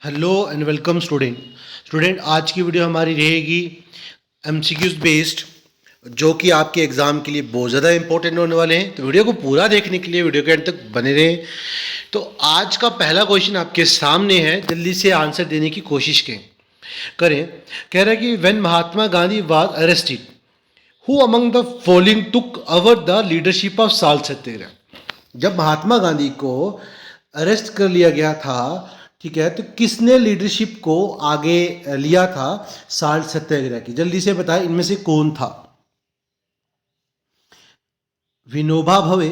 Hello and welcome student आज की video हमारी रहेगी एमसीक्यूज बेस्ड, जो कि आपके एग्ज़ाम के लिए बहुत ज़्यादा इंपॉर्टेंट होने वाले हैं। तो वीडियो को पूरा देखने के लिए वीडियो के एंड तक बने रहें। तो आज का पहला क्वेश्चन आपके सामने है, जल्दी से आंसर देने की कोशिश करें। कह रहा है कि when Mahatma Gandhi was arrested, who among the following took over the leadership of salt satyagraha. जब महात्मा गांधी को अरेस्ट कर लिया गया था, ठीक है, तो किसने लीडरशिप को आगे लिया था साल्ट सत्याग्रह की? जल्दी से बताएं, इनमें से कौन था? विनोबा भावे,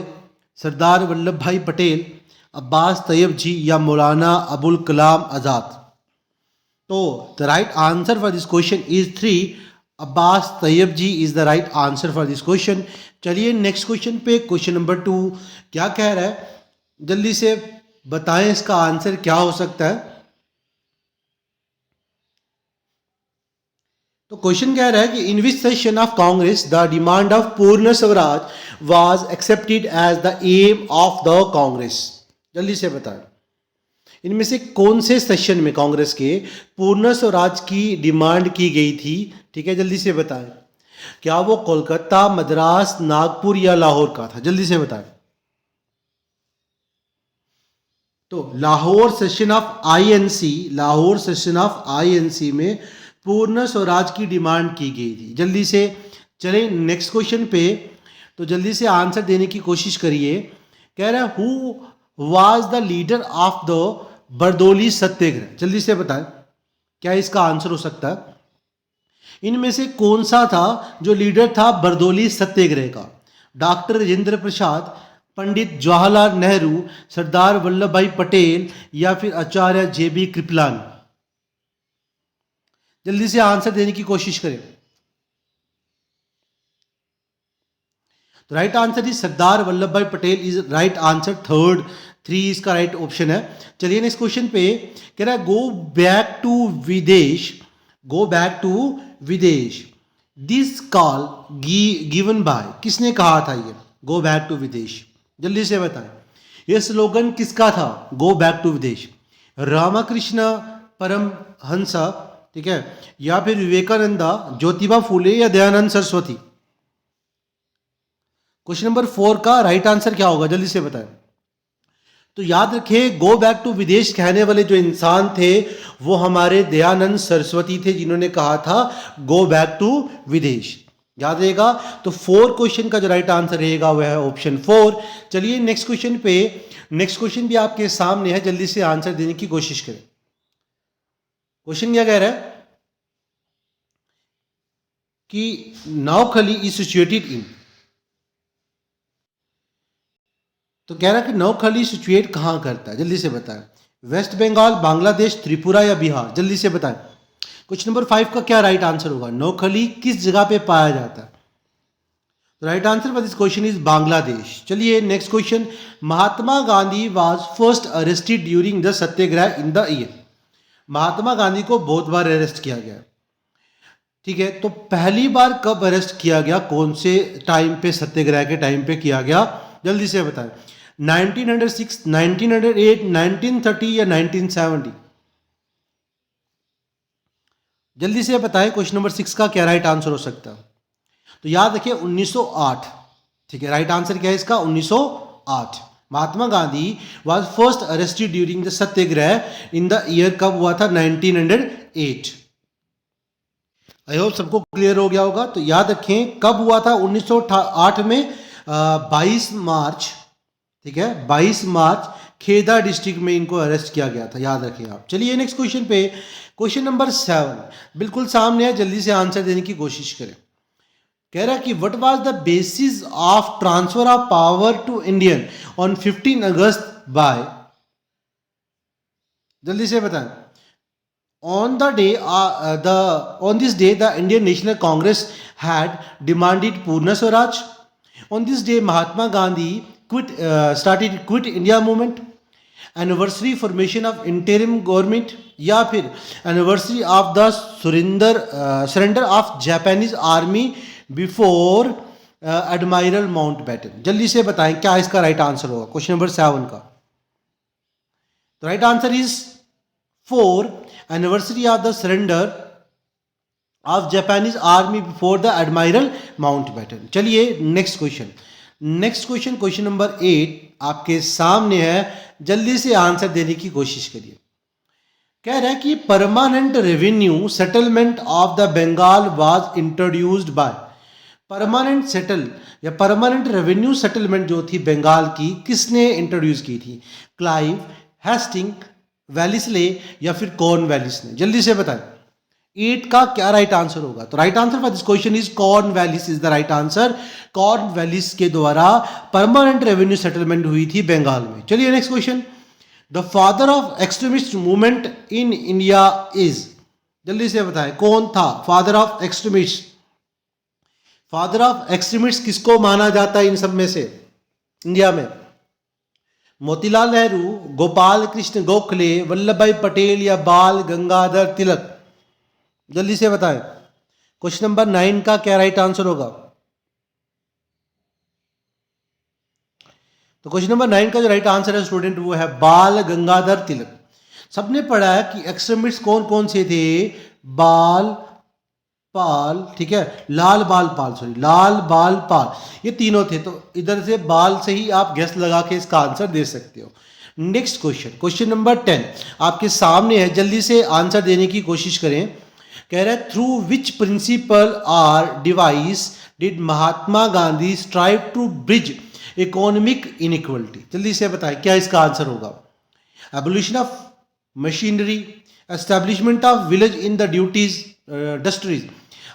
सरदार वल्लभ भाई पटेल, अब्बास तैयब जी या मौलाना अबुल कलाम आज़ाद? तो the right answer for this question is 3, Abbas Tyabji is the right answer for this question. चलिए नेक्स्ट क्वेश्चन पे, क्वेश्चन नंबर 2 क्या कह रहा है, जल्दी से बताएं इसका आंसर क्या हो सकता है। तो क्वेश्चन कह रहा है कि in which session of Congress the demand of Purna Swaraj was accepted as the aim of the Congress? जल्दी से बताएं, इनमें से कौन से सेशन में कांग्रेस के पूर्ण स्वराज की डिमांड की गई थी? ठीक है, जल्दी से बताएं। क्या वो कोलकाता, मद्रास, नागपुर या लाहौर का था? जल्दी से बताएं। तो लाहौर सेशन ऑफ आईएनसी में पूर्ण स्वराज की डिमांड की गई थी। जल्दी से चलें नेक्स्ट क्वेश्चन पे, तो जल्दी से आंसर देने की कोशिश करिए। कह रहा है who was the leader of the Bardoli satyagraha? जल्दी से बताएं, क्या इसका आंसर हो सकता है? इनमें से कौन सा था जो लीडर था बरदौली सत्याग्रह का? डॉक्टर राजेंद्र प्रसाद, पंडित जवाहरलाल नेहरू, सरदार वल्लभ भाई पटेल या फिर आचार्य जेबी कृपलानी? जल्दी से आंसर देने की कोशिश करें। तो right answer is Sardar Vallabh Bhai Patel is right answer. 3 इसका राइट ऑप्शन है। चलिए नेक्स्ट क्वेश्चन पे, कह रहा है गो बैक टू विदेश दिस कॉल गिवन बाय? किसने कहा था ये गो बैक टू विदेश? जल्दी से बताएं, ये स्लोगन किसका था गो बैक टू विदेश? रामकृष्ण परमहंस, ठीक है, या फिर विवेकानंदा, ज्योतिबा फूले या दयानंद सरस्वती? क्वेश्चन नंबर 4 का राइट आंसर क्या होगा? जल्दी से बताएं। तो याद रखें, गो बैक टू विदेश कहने वाले जो इंसान थे वो हमारे दयानंद सरस्वती थे, जिन्होंने कहा था गो बैक टू विदेश। याद रहेगा। तो 4 क्वेश्चन का जो राइट आंसर रहेगा वह है ऑप्शन 4। चलिए नेक्स्ट क्वेश्चन पे, नेक्स्ट क्वेश्चन भी आपके सामने है, जल्दी से आंसर देने की कोशिश करें। क्वेश्चन क्या कह रहा है कि नौखली इज सिचुएटेड इन? तो कह रहा है कि नौखली सिचुएट कहाँ करता है? जल्दी से बताएं। वेस्ट बंगाल, बांग्लादेश, त्रिपुरा या बिहार? जल्दी से बताएं। क्वेश्चन नंबर 5 का क्या राइट आंसर होगा? नौखली किस जगह पे पाया जाता है? Right answer for this question is Bangladesh. चलिए next question, Mahatma Gandhi was first arrested during the satyagraha in the year? Mahatma Gandhi को बहुत बार अरेस्ट किया गया, ठीक है, तो पहली बार कब अरेस्ट किया गया, कौन से टाइम पे, सत्याग्रह के टाइम पे किया गया? जल्दी से बताएं। 1906, 1908, 1930 या 1970? जल्दी से बताएं क्वेश्चन नंबर 6 का क्या राइट आंसर हो सकता है? तो याद रखिए 1908, ठीक है, राइट आंसर क्या है इसका? 1908। Mahatma Gandhi was first arrested during the satyagraha in the year, कब हुआ था? 1908। आई होप सबको क्लियर हो गया होगा। तो याद रखें कब हुआ था? 1908 में 22 मार्च, ठीक है, 22 मार्च खेदा डिस्ट्रिक्ट में इनको अरेस्ट किया गया था, याद रखें आप। चलिए नेक्स्ट क्वेश्चन पे, क्वेश्चन नंबर 7 बिल्कुल सामने है, जल्दी से आंसर देने की कोशिश करें। कह रहा है कि what was the basis of transfer of power to Indian on 15 अगस्त बाय? जल्दी से बताएं। On this day, the Indian National Congress had demanded Purna Swaraj. On this day, Mahatma Gandhi started Quit India movement. Anniversary formation of interim government, या फिर anniversary of the surrender of Japanese army before Admiral Mountbatten? जल्दी से बताएं क्या इसका right answer होगा question number 7 का? तो right answer is 4 anniversary of the surrender of Japanese army before the admiral Mountbatten. चलिए नेक्स्ट क्वेश्चन नंबर 8 आपके सामने है, जल्दी से आंसर देने की कोशिश करिए। कह रहा है कि permanent revenue settlement of the Bengal was introduced by. Permanent settle या परमानेंट रेवेन्यू सेटलमेंट जो थी बंगाल की, किसने इंट्रोड्यूस की थी? क्लाइव, हेस्टिंग, वेलिस्ले या फिर कॉर्नवालिस ने? जल्दी से बताएं 8 का क्या राइट आंसर होगा? तो right answer for this question is Cornwallis is the right answer. Cornwallis के द्वारा परमानेंट रेवेन्यू सेटलमेंट हुई थी बंगाल में। चलिए next question. The father of extremist movement in India is. जल्दी से बताएं कौन था father of extremist? Father of extremist किसको माना जाता है इन सब में से इंडिया में? मोतीलाल नेहरू, गोपाल कृष्ण गोखले, वल्लभ भाई पटेल या बाल गंगाधर तिलक? जल्दी से बताएं क्वेश्चन नंबर 9 का क्या राइट आंसर होगा? तो क्वेश्चन नंबर 9 का जो राइट आंसर है स्टूडेंट वो है बाल गंगाधर तिलक। सबने पढ़ा है कि एक्सट्रीमिस्ट कौन कौन से थे? बाल पाल, ठीक है, लाल बाल पाल, ये तीनों थे। तो इधर से बाल से ही आप गेस लगा के इसका आंसर दे सकते हो। नेक्स्ट क्वेश्चन नंबर 10 आपके सामने है, जल्दी से आंसर देने की कोशिश करें। कह रहा है through which principle are devices did Mahatma Gandhi strive to bridge economic inequality? जल्दी से बताएं क्या इसका आंसर होगा? Abolition of machinery, establishment of village in the duties industries,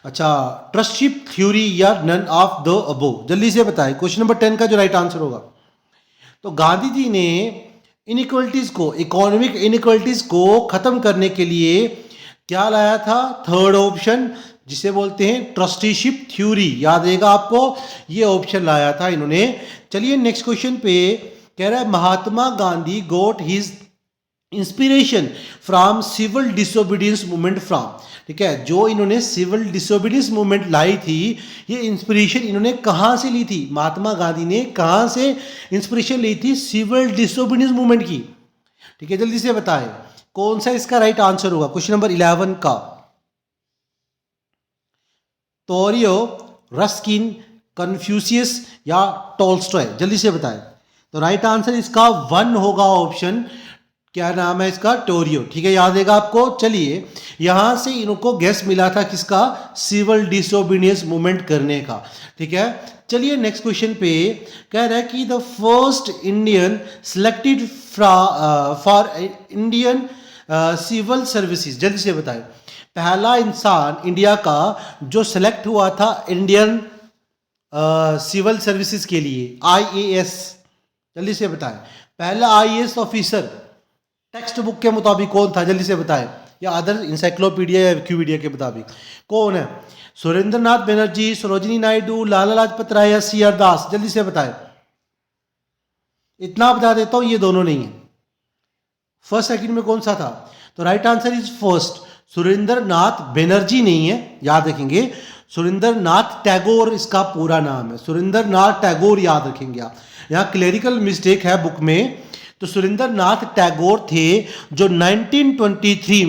अच्छा, ट्रस्टशिप थ्योरी या नन ऑफ द अबोव? जल्दी से बताएं क्वेश्चन नंबर 10 का जो राइट आंसर होगा। तो गांधी जी ने इनइक्वलिटीज को, इकोनॉमिक इनइक्वलिटीज को खत्म करने के लिए क्या लाया था? थर्ड ऑप्शन, जिसे बोलते हैं ट्रस्टीशिप थ्योरी। याद रहेगा आपको, ये ऑप्शन लाया था इन्होंने। चलिए नेक्स्ट क्वेश्चन पे कह रहा है Mahatma Gandhi got his inspiration from civil disobedience movement from. ठीक है, जो इन्होंने सिविल डिसोबीडियंस मूवमेंट लाई थी, ये इंस्पिरेशन इन्होंने कहाँ से ली थी? महात्मा गांधी ने कहाँ से इंस्पिरेशन ली थी? सिविल डिसोबीडियंस मूवमेंट की। ठीक है, जल्दी से बताएं कौन सा इसका राइट आंसर होगा क्वेश्चन नंबर 11 का? तोरियो, रस्किन, कन्फ्यूशियस या टोल्स्टॉय? जल्दी से बताएं। तो राइट आंसर इसका 1 होगा ऑप्शन, क्या नाम है इसका? टोरियो। ठीक है, याद रहेगा आपको। चलिए यहां से इनको गैस मिला था किसका? सिविल डिसोबीडियंस मूवमेंट करने का। ठीक है, चलिए नेक्स्ट क्वेश्चन पे कह रहा है कि the first Indian selected for Indian civil services. जल्दी से बताएं पहला इंसान इंडिया का जो सेलेक्ट हुआ था इंडियन सिविल सर्विसेज के लिए, IAS। जल्दी से बताएं पहला IAS ऑफिसर टेक्स्ट बुक के मुताबिक कौन था? जल्दी से बताएं, या अदर इंसाइक्लोपीडिया या विकिपीडिया के मुताबिक कौन है? सुरेंद्र नाथ बनर्जी, सरोजिनी नायडू, लाला लाजपत राय या CR दास? जल्दी से बताएं। इतना बता देता हूं, ये दोनों नहीं है। फर्स्ट सेकंड में कौन सा था? तो right answer is first, Surendranath Banerjee नहीं है, याद रखेंगे। सुरेंद्र नाथ टैगोर इसका पूरा नाम है, सुरेंद्र नाथ टैगोर याद रखेंगे आप। यहाँ क्लेरिकल मिस्टेक है बुक में। तो सुरेंद्र नाथ टैगोर थे जो 1923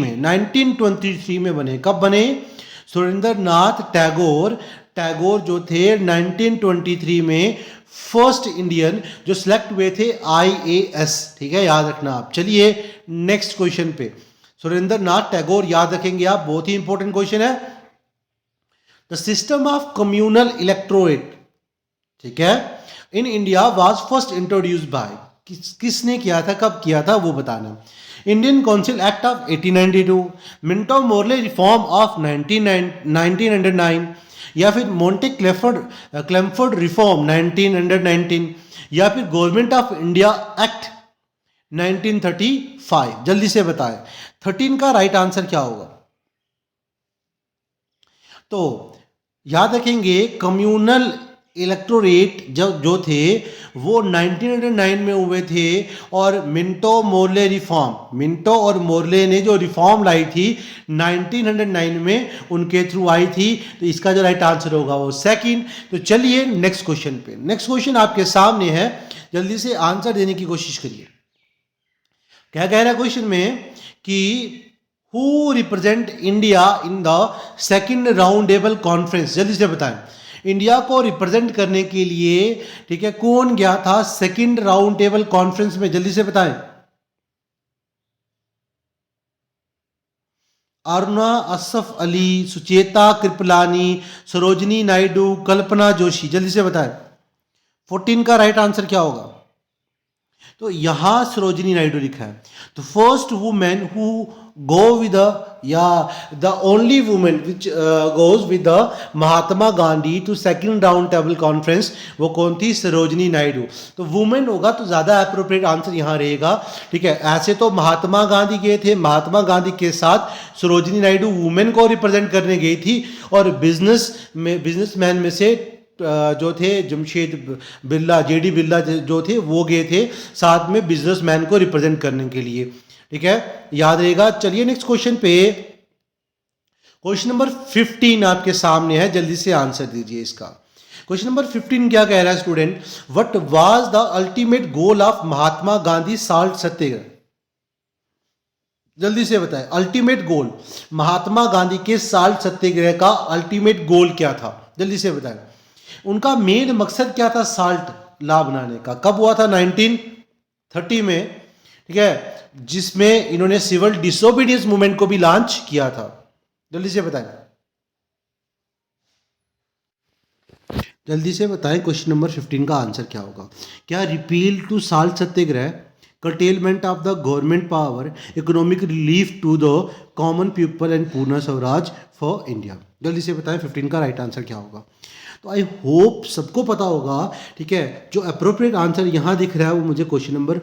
में बने। कब बने? सुरेंद्र नाथ टैगोर जो थे 1923 में फर्स्ट इंडियन जो सिलेक्ट हुए थे IAS। ठीक है, याद रखना आप। चलिए नेक्स्ट क्वेश्चन पे, सुरेंद्र नाथ टैगोर याद रखेंगे आप, बहुत ही इंपॉर्टेंट क्वेश्चन है। The system of communal electorate, ठीक है, in India was first introduced by, किसने किया था, कब किया था, वो बताना। Indian council act of 1892, Minto Morley reform of 1909, या फिर मोंटे क्लेमफोर्ड रिफॉर्म 1919, या फिर गवर्नमेंट ऑफ इंडिया एक्ट 1935? जल्दी से बताएं 13 का राइट आंसर क्या होगा? तो याद रखेंगे कम्युनल इलेक्टोरेट जो थे वो 1909 में हुए थे, और मिंटो और मोरले ने जो रिफॉर्म लाई थी 1909 में उनके थ्रू आई थी। तो इसका जो राइट आंसर होगा वो सेकंड। तो चलिए नेक्स्ट क्वेश्चन पे, नेक्स्ट क्वेश्चन आपके सामने है, जल्दी से आंसर देने की कोशिश करिए। क्या कह रहा है क्वेश्चन में कि who represent India in the second round table conference, जल्दी से बताएं। इंडिया को रिप्रेजेंट करने के लिए, ठीक है, कौन गया था सेकंड राउंड टेबल कॉन्फ्रेंस में, जल्दी से बताएं। अरुणा असफ अली, सुचेता कृपलानी, सरोजनी नायडू, कल्पना जोशी, जल्दी से बताएं 14 का राइट आंसर क्या होगा। तो यहां सरोजनी नायडू लिखा है। तो first women who go with या the only women which goes with the Mahatma Gandhi to second round table conference, वो कौन थी, सरोजनी नायडू। तो वुमेन होगा तो ज्यादा अप्रोप्रिएट आंसर यहां रहेगा, ठीक है। ऐसे तो महात्मा गांधी गए थे, महात्मा गांधी के साथ सरोजनी नायडू वुमेन को रिप्रेजेंट करने गई थी, और बिजनेसमैन में से जो थे जमशेद बिरला, जेडी बिरला जो थे वो गए थे साथ में बिजनेसमैन को रिप्रेजेंट करने के लिए, ठीक है, याद रहेगा। चलिए नेक्स्ट क्वेश्चन पे, क्वेश्चन नंबर 15 आपके सामने है, जल्दी से आंसर दीजिए इसका। क्वेश्चन नंबर 15 क्या कह रहा है student, what was the ultimate goal of Mahatma Gandhi salt Satyagraha, जल्दी से बताएं। अल्टीमेट गोल, महात्मा गांधी के साल्ट सत्याग्रह का अल्टीमेट गोल क्या था, जल्दी से बताएं। उनका मेन मकसद क्या था साल्ट लॉ बनाने का, कब हुआ था, 1930 में, ठीक है, जिसमें इन्होंने सिविल डिसोबीडियंस मूवमेंट को भी लॉन्च किया था, जल्दी से बताएं, जल्दी से बताएं। क्वेश्चन नंबर 15 का आंसर क्या होगा। क्या repeal to salt Satyagraha, curtailment of the government power, economic relief to the common people and पूर्ण स्वराज for India, जल्दी से बताएं 15 का राइट आंसर क्या होगा। तो आई होप सबको पता होगा, ठीक है। जो अप्रोप्रिएट आंसर यहाँ दिख रहा है वो मुझे क्वेश्चन नंबर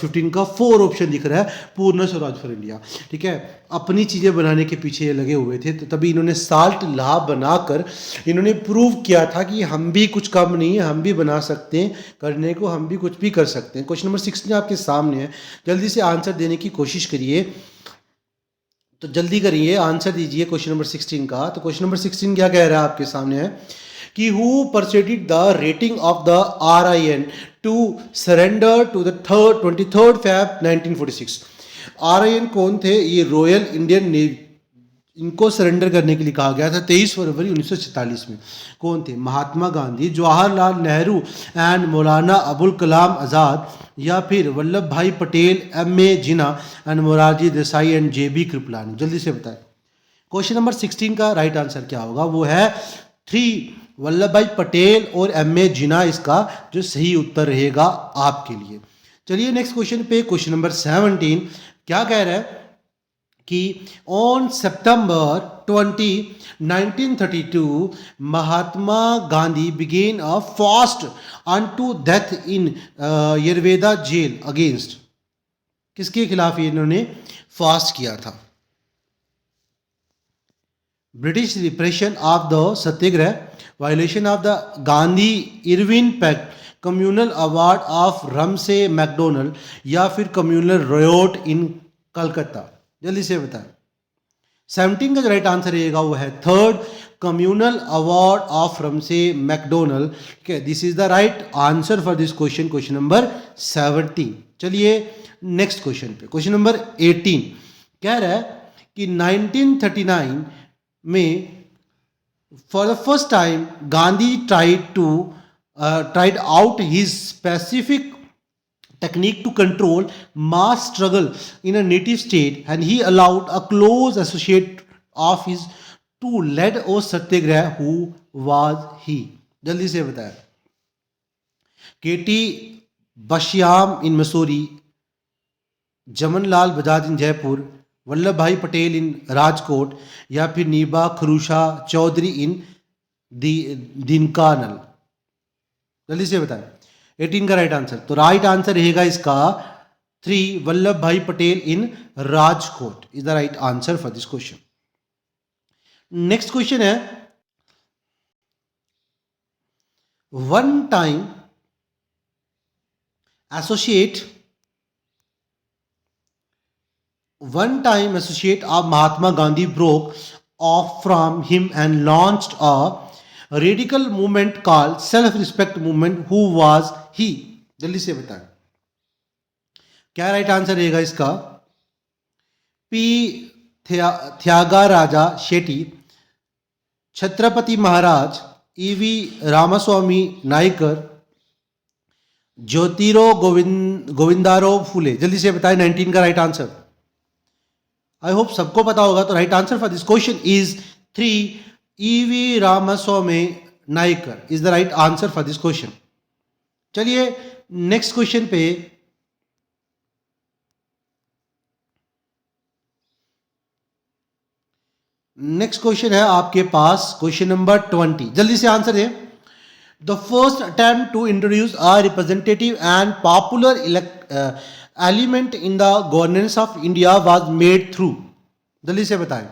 15 का 4 ऑप्शन दिख रहा है, पूर्ण स्वराज फॉर इंडिया, ठीक है। अपनी चीज़ें बनाने के पीछे लगे हुए थे, तो तभी इन्होंने साल्ट लॉ बनाकर इन्होंने प्रूव किया था कि हम भी कुछ कम नहीं है, हम भी बना सकते हैं, करने को हम भी कुछ भी कर सकते हैं। क्वेश्चन नंबर 16 आपके सामने है, जल्दी से आंसर देने की कोशिश करिए, तो जल्दी करिए आंसर दीजिए क्वेश्चन नंबर 16 का। तो क्वेश्चन नंबर 16 क्या कह रहा है आपके सामने है कि who persuaded the rating of the RIN to surrender to the 23rd Feb 1946। RIN कौन थे, ये रॉयल इंडियन नेवी, इनको सरेंडर करने के लिए कहा गया था 23 फरवरी 1946 में। कौन थे, महात्मा गांधी, जवाहरलाल नेहरू एंड मौलाना अबुल कलाम आज़ाद, या फिर Vallabh Bhai Patel, MA Jinnah and Morarji Desai and JB Kripalani, जल्दी से बताएं। क्वेश्चन नंबर 16 का राइट आंसर क्या होगा, वो है 3 वल्लभ भाई पटेल और MA जिन्ना, इसका जो सही उत्तर रहेगा आपके लिए। चलिए नेक्स्ट क्वेश्चन पे, क्वेश्चन नंबर 17 क्या कह रहा है कि on September 20, 1932 Mahatma Gandhi began a fast unto death in Yerwada jail against, किसके खिलाफ इन्होंने फास्ट किया था, British repression of the Satyagraha, violation of the Gandhi Irwin pact, communal award of Ramsay MacDonald, या फिर कम्युनल रियोट इन कलकत्ता, जल्दी से बताएं। 17 का जो राइट आंसर रहेगा वो है 3rd communal award of Ramsay MacDonald, ठीक है। This is the right answer for this question, question number 17। चलिए नेक्स्ट क्वेश्चन पे, क्वेश्चन नंबर 18 कह रहा है कि 1939 में for the first time Gandhi tried out his specific technique to control mass struggle in a native state, and he allowed a close associate of his to lead or satyagraha. Who was he, जल्दी से बताएं। KT बश्याम in Mussoorie, Jamnalal Bajaj in Jaipur, Vallabh Bhai Patel in Rajkot, या फिर नीबा खरूशा चौधरी इन दिनकानल, जल्दी से बताएं। 18 का right answer, तो राइट आंसर रहेगा इसका 3 Vallabh Bhai Patel in Rajkot is the right answer for this question. Next question है, one time associate of Mahatma Gandhi broke off from him and launched a radical movement called self-respect movement. Who was he, जल्दी से बताएं। क्या right answer रहेगा इसका, P त्यागाराजा Shetty, Chhatrapati महाराज, EV Ramaswamy Naikar, ज्योतिरो गोविंदारो फुले। जल्दी से बताएं 19 का राइट आंसर। आई होप सबको पता होगा। तो right answer for this question is 3, EV Ramaswamy Naicker is the right answer for this question. चलिए नेक्स्ट क्वेश्चन पे नेक्स्ट क्वेश्चन है आपके पास, क्वेश्चन नंबर 20। जल्दी से आंसर दें। The first attempt to introduce a representative and popular element in the governance of India was made through. जल्दी से बताएं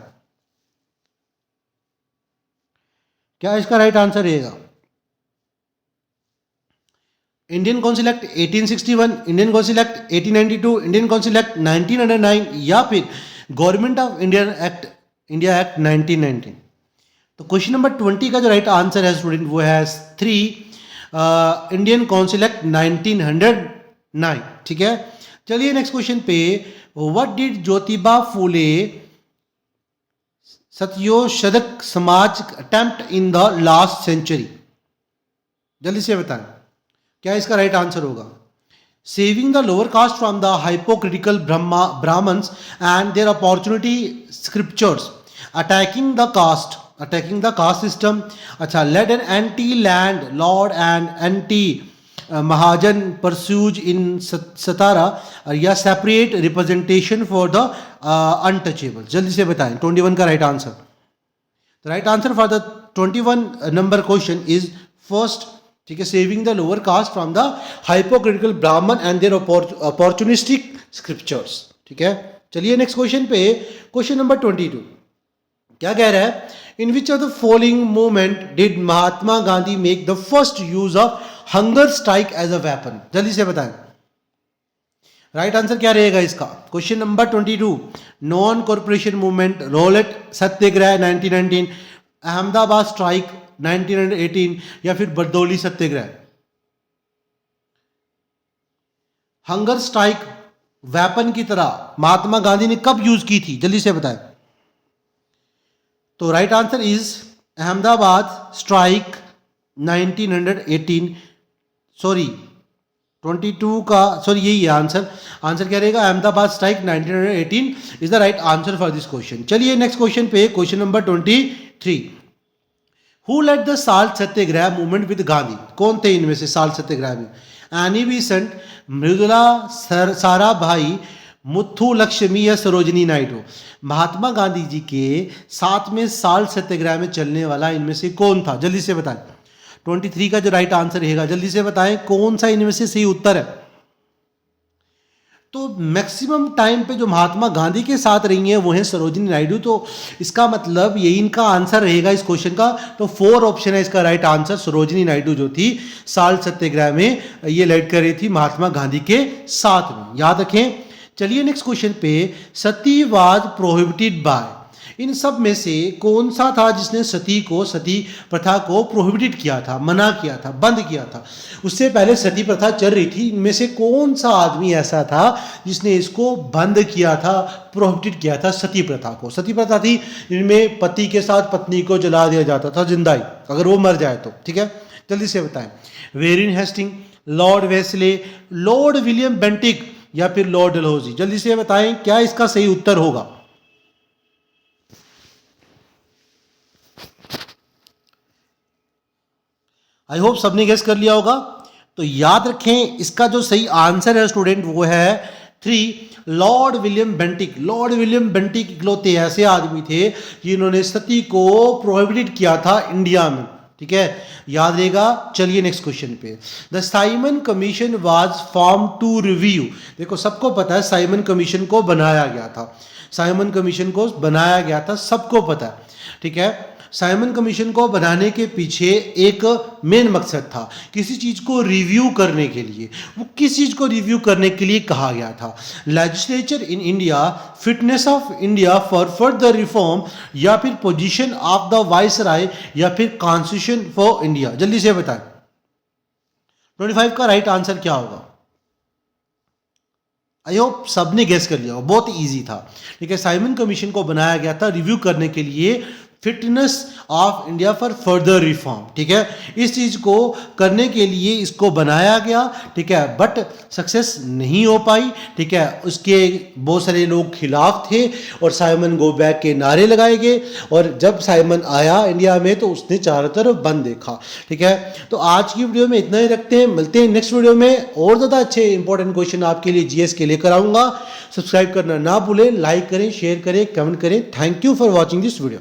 क्या इसका राइट आंसर रहेगा। Indian council act 1861, Indian council act 1892, Indian council act 1909 या फिर गवर्नमेंट ऑफ इंडिया एक्ट 1919। तो question number 20 का जो राइट आंसर है स्टूडेंट वो है 3, इंडियन काउंसिल एक्ट 1909। ठीक है, चलिए नेक्स्ट क्वेश्चन पे, what did Jyotiba Phule Satyashodhak Samaj attempt in the last century. जल्दी से बताएं क्या इसका राइट आंसर होगा। Saving the lower caste from the hypocritical Brahmins and their opportunity scriptures, attacking the caste system. अच्छा, led an anti landlord and anti Mahajan pursues in Satara या separate representation for the untouchable. जल्दी से बताएं 21 का right answer. The right answer for the 21 number question is first, ठीक है, saving the lower caste from the hypocritical Brahmin and their opportunistic scriptures. ठीक है, चलिए नेक्स्ट क्वेश्चन पे, क्वेश्चन नंबर 22 क्या कह रहा है। In which of the following movement did Mahatma Gandhi make the first use of hunger strike as a weapon. जल्दी से बताएं राइट आंसर क्या रहेगा इसका। Question number 22, non corporation movement, Rowlatt Satyagraha 1919, Ahmedabad strike 1918 या फिर बरदौली सत्याग्रह। हंगर स्ट्राइक वेपन की तरह महात्मा गांधी ने कब यूज की थी, जल्दी से बताएं। तो right answer is Ahmedabad strike 1918, sorry 22 का, सॉरी यही है आंसर। आंसर क्या रहेगा, Ahmedabad strike 1918 is the right answer for this question. चलिए नेक्स्ट क्वेश्चन पे, question number 23, who led the salt Satyagraha movement with Gandhi. कौन थे इनमें से साल्ट सत्याग्रह में। एनी बेसेंट, मृदुला साराभाई, मुथु लक्ष्मी या सरोजिनी नायडू। महात्मा गांधी जी के साथ में साल्ट सत्याग्रह में चलने वाला इनमें से कौन था, जल्दी से बताएं। 23 का जो राइट आंसर रहेगा, जल्दी से बताएं कौन सा इनमें से सही उत्तर है। तो मैक्सिमम टाइम पे जो महात्मा गांधी के साथ रही हैं वो हैं सरोजिनी नायडू। तो इसका मतलब यही इनका आंसर रहेगा इस क्वेश्चन का। तो 4 ऑप्शन है इसका राइट आंसर। सरोजिनी नायडू जो थी साल्ट सत्याग्रह में ये लीड कर रही थी महात्मा गांधी के साथ में, याद रखें। चलिए नेक्स्ट क्वेश्चन पे, सती वाज प्रोहिबिटेड बाय। इन सब में से कौन सा था जिसने सती प्रथा को प्रोहिबिटेड किया था, मना किया था, बंद किया था। उससे पहले सती प्रथा चल रही थी, इनमें से कौन सा आदमी ऐसा था जिसने इसको बंद किया था, प्रोहिबिटेड किया था सती प्रथा को। सती प्रथा थी इनमें पति के साथ पत्नी को जला दिया जाता था जिंदा ही, अगर वो मर जाए तो। ठीक है, जल्दी से बताएं। Warren Hasting, Lord Wellesley, Lord William Bentinck या फिर लॉर्ड डलहौजी। जल्दी से बताएं क्या इसका सही उत्तर होगा। आई होप सबने गेस कर लिया होगा। तो याद रखें इसका जो सही आंसर है स्टूडेंट वो है 3, Lord William Bentinck. Lord William Bentinck इकलौते ऐसे आदमी थे जिन्होंने सती को प्रोहिबिटेड किया था इंडिया में। ठीक है, याद रहेगा। चलिए नेक्स्ट क्वेश्चन पे, the Simon commission was form to review. देखो सबको पता है साइमन कमीशन को बनाया गया था, साइमन कमीशन को बनाया गया था, सबको पता है। ठीक है, साइमन कमीशन को बनाने के पीछे एक मेन मकसद था, किसी चीज को रिव्यू करने के लिए। वो किस चीज को रिव्यू करने के लिए कहा गया था, legislature in India, fitness of India for further reform या फिर पोजीशन ऑफ द वाइसराय या फिर कॉन्स्टिट्यूशन फॉर इंडिया। जल्दी से बताएं 25 का राइट आंसर क्या होगा। आई होप सबने गेस कर लिया, बहुत इजी था। ठीक है, साइमन कमीशन को बनाया गया था रिव्यू करने के लिए fitness of India for further reform. ठीक है, इस चीज को करने के लिए इसको बनाया गया। ठीक है, बट सक्सेस नहीं हो पाई। ठीक है, उसके बहुत सारे लोग खिलाफ थे और साइमन गो बैक के नारे लगाए गए, और जब साइमन आया इंडिया में तो उसने चारों तरफ बंद देखा। ठीक है, तो आज की वीडियो में इतना ही रखते हैं, मिलते हैं नेक्स्ट वीडियो में और ज़्यादा अच्छे इंपॉर्टेंट क्वेश्चन आपके लिए जीएस के लेकर आऊँगा। सब्सक्राइब करना ना भूलें, लाइक करें, शेयर करें, कमेंट करें। Thank you for watching this video.